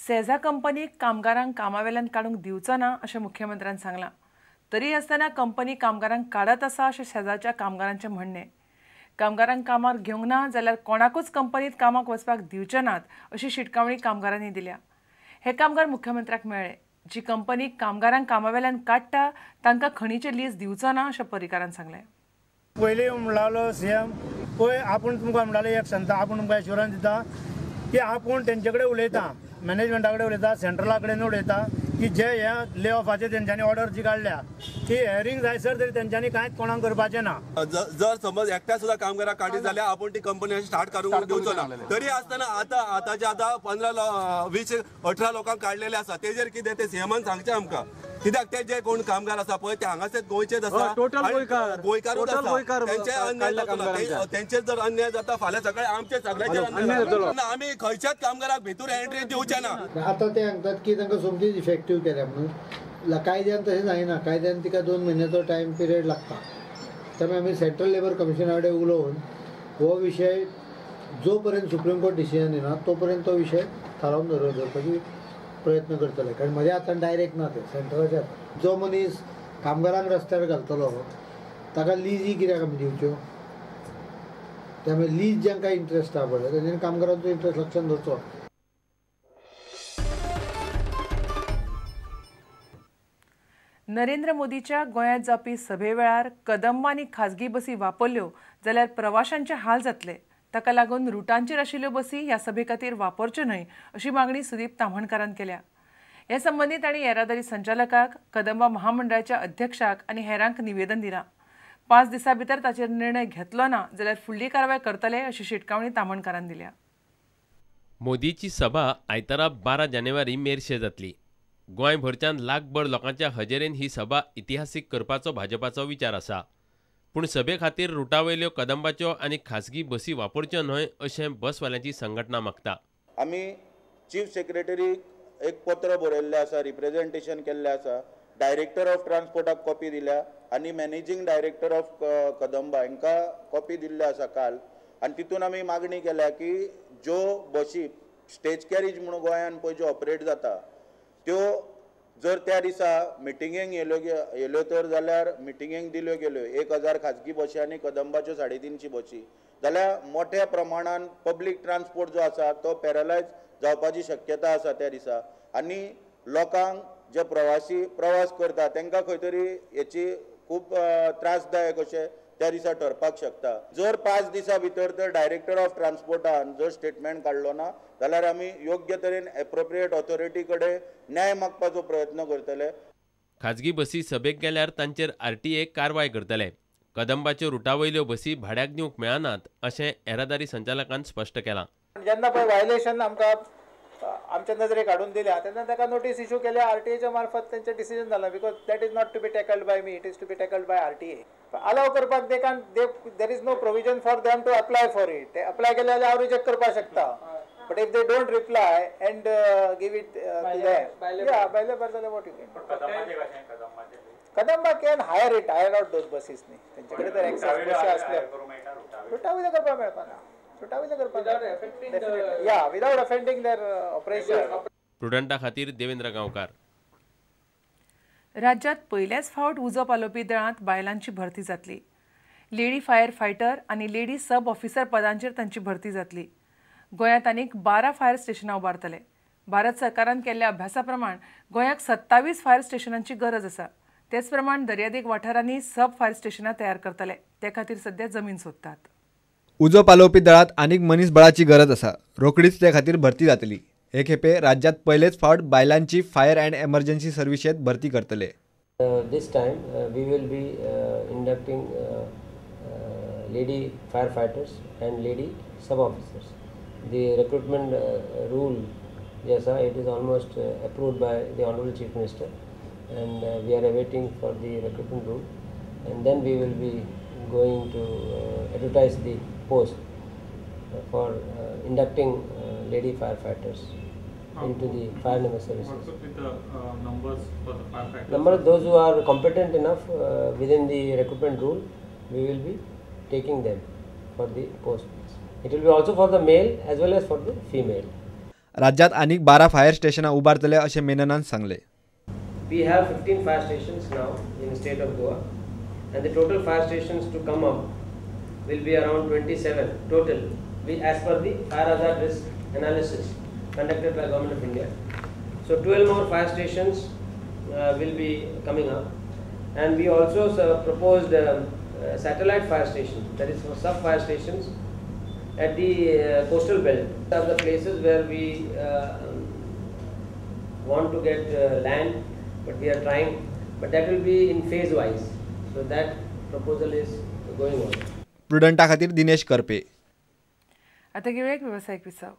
सेझा कंपनीक कामगारांक कामावेल्यान काडूंक दिवचो ना अशें मुख्यमंत्र्यान सांगलां. तरी आसतना कंपनी कामगारांक काडत आसा अशें सेझाच्या कामगारांचें म्हणणें. कामगारांक कामार घेवंक ना जाल्यार कोणाकूच कंपनीत कामाक वचपाक दिवचे नात अशी शिटकावणी कामगारांनी दिल्या. हे कामगार मुख्यमंत्र्याक मेळ्ळे. जी कंपनी कामगारांक कामावेल्यान काडटा तांकां खणीचें लीज दिवचो ना अशें पर्रीकारान सांगलें. पयलीं म्हणलो सीएम पळय आपूण तुमकां म्हणटाले एक सांगता आपूण तुमकां एश्युरन्स दिता की आपूण तेंचे कडेन उलयता, मॅनेजमेंटा कडेन उलयता, सेंट्रला कडेन उलयता की जे हे ले ऑफाचे तेंच्यांनी ऑर्डर जी काडल्या ती हेअरिंग जायसर तरी तेंच्यांनी कांयच कोणाक करपाचें ना. जर समज एकट्या सुद्धा कामगारांक काडी जाल्यार आपूण ती कंपनी स्टार्ट करूंक दिवचो ना. तरी आसतना आतां 15 20 18 लोकांक काडलेले आसा. तेजेर कितें ते सीएमान सांगचें आमकां. कित्याक ते जे कोण कामगार आसा पळय ते हांगासर गोंयचेच आसा, गोंयकारूच आसा. तेंचे अन्याय जाता, तेंचेर जर अन्याय जाता फाल्यां सकाळी आमचे सगळ्याचेर अन्याय जाता. आमी खंयच्याच कामगाराक भितर एंट्री दिवचे ना. आता ते सांगतात की तांकां सोमतीच इफेक्टीव केल्या म्हणून. कायद्यान तशें जायना. कायद्यान तिका 2 म्हयन्याचो टायम पिरियड लागता. त्यामुळे आमी सेंट्रल लेबर कमिशना कडेन उलोवन हो विशय जो पर्यंत सुप्रीम कोर्ट डिसिजन दिना तो पर्यंत तो विशय थारावन दवरपाची प्रयत्न करतले. कारण म्हज्या हातान डायरेक्ट ना ते सेंट्रलाच्या हातान. जो मनीस कामगारांक रस्त्यार घालतलो ताका लीजी कित्याक आमी दिवच्यो. त्यामुळे लीज जांकां इंट्रस्ट आहा पळय तेंच्यांनी कामगारांचो इंट्रस्ट लक्षांत दवरचो. नरेंद्र मोदीच्या गोंयांत जावपी सभे वेळार कदंबा आनी खाजगी बसी वापरल्यो जाल्यार प्रवाशांचे हाल जातले. ताका लागून रुटांचेर आशिल्ल्यो बसी ह्या सभे खातीर वापरच्यो न्हय अशी मागणी सुदीप ताम्हणकारान केल्या. हे संबंदी तांणी येरादारी संचालकाक, कदंबा महामंडळाच्या अध्यक्षाक आनी हेरांक निवेदन दिलां. 5 दिसां भितर ताचेर निर्णय घेतलो ना जाल्यार फुडली कारवाय करतले अशी शिटकावणी ताम्हणकारान दिल्या. मोदीची सभा आयतारा 12 जानेवारी मेरशे जातली. गोंयभरच्यान लाखभर लोकांच्या हजेरेन ही सभा इतिहासीक करपाचो भाजपाचो विचार आसा. पूण सभे खातीर रुटावयल्यो कदंबाच्यो आनी खासगी बसी वापरच्यो न्हय अशें बसवाल्यांची संघटना मागता. आमी चीफ सेक्रेटरीक एक पत्र बरयल्लें आसा, रिप्रेझेंटेशन केल्लें आसा. डायरेक्टर ऑफ ट्रान्सपोर्टाक कॉपी दिल्या आनी मॅनेजिंग डायरेक्टर ऑफ कदंबा हांकां कॉपी दिल्ली आसा काल. आनी तितून आमी मागणी केल्या की ज्यो बसी स्टेज कॅरेज म्हणून गोंयान पळय ज्यो ऑपरेट जाता त्यो जर त्या दिसा मिटिंगेक येयल्यो तर जाल्यार मिटिंगेक दिल्यो गेल्यो 1000 खाजगी बसी आनी कदंबाच्यो 350 बसी जाल्यार मोठ्या प्रमाणान पब्लीक ट्रान्सपोर्ट जो आसा तो पॅरलायज जावपाची शक्यता आसा त्या दिसा. आनी लोकांक जे प्रवासी प्रवास करता तांकां खंय तरी हेची खूब त्रासदायक अशें त्या दिसा ठरपाक शकता. जर 5 दिसां भितर तर डायरेक्टर ऑफ ट्रान्सपोर्टान जर स्टेटमेंट काडलो ना जाल्यार आमी योग्य तरेन एप्रोप्रिएट ऑथॉरिटी कडेन न्याय मागपाचो प्रयत्न करतले. खाजगी बसी सभेक गेल्यार तांचेर RTA कारवाय करतले. कदंबाच्यो रुटावयल्यो बसी भाड्याक दिवंक मेळनात अशें येरादारी संचालकान स्पश्ट केलां. जेन्ना पळय वायलेशन आमकां आमच्या नजरेक हाडून दिल्या तेन्ना ताका नोटीस इश्यू केल्या RTAच्या मार्फत तेंचें डिसिजन जालां. Because that is not to be tackled by me, it is to be tackled by RTA. अलाव करपाक there is no provision for them to apply for it. ते अप्लाय केले जाल्यार हांव रिजेक्ट करपाक शकता. But if they don't reply and give it या बायलेबर जाल्यार what you can. Kadamba can hire it, hire out those buses न्ही. तेंचे कडेन तर एक्सेस बसी आसल्या रुटा वयल्या करपाक मेळपाना. Without offending their operation. प्रुडंटा खातीर देवेंद्र गांवकार. राज्यात पयलेच फावट उजो पालोवपी दळांत बायलांची भरती जातली. लेडी फायर फायटर आनी लेडी सब ऑफिसर पदांचेर तांची भरती जातली. गोंयांत आनीक 12 फायर स्टेशनां उबारतले. भारत सरकारान केल्ल्या अभ्यासा प्रमाण गोंयाक 27 फायर स्टेशनांची गरज आसा. तेच प्रमाण दर्यादेग वाठारांनी सब फायर स्टेशनां तयार करतले. ते खातीर सध्या जमीन सोदतात. उजो पालोवपी दळांत आनीक मनीसबळाची गरज आसा. रोखडीच ते खातीर भरती जातली. हे खेपे राज्यात पयलेच फावट बायलांची फायर अँड एमर्जन्सी सर्विसेत भरती करतले. This time we will be inducting lady fire fighters and lady sub officers. The recruitment rule जे आसा it is almost approved by the honourable chief minister and we are awaiting for the recruitment rule and then we will be going to advertise the post for inducting lady firefighters into the fire number services. With the numbers for the firefighters. Number of those who are competent enough within the recruitment rule, we will be taking them for the posts. It will be also for the male as well as for the female. राज्यात आनीक 12 fire स्टेशनां उबारतले अशें मेननान सांगले. We have 15 fire stations now in the state of Goa, and the total fire stations to come up will be around 27 total, as per the fire hazard risk analysis conducted by Government of India. So 12 more fire stations will be coming up, and we also proposed satellite fire stations, that is for sub fire stations at the coastal belt. These are the places where we want to get land, but we are trying, but that will be in phase wise. So that proposal is going on. प्रुडंटा खातीर दिनेश करपे. आता घेऊया एक व्यावसायिक विसाव.